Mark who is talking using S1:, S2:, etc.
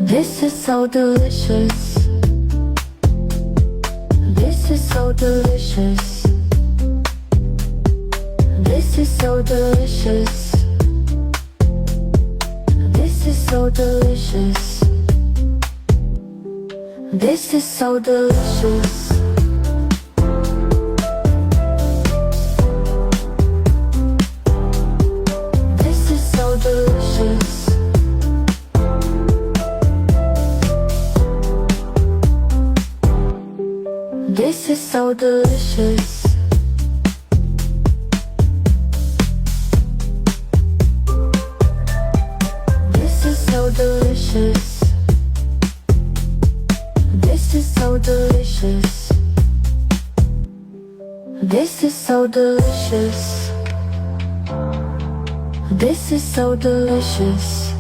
S1: This is so delicious. This is so delicious. This is so delicious. This is so delicious. This is so delicious. This is so delicious. This is so delicious. This is so delicious. This is so delicious. This is so delicious. This is so delicious.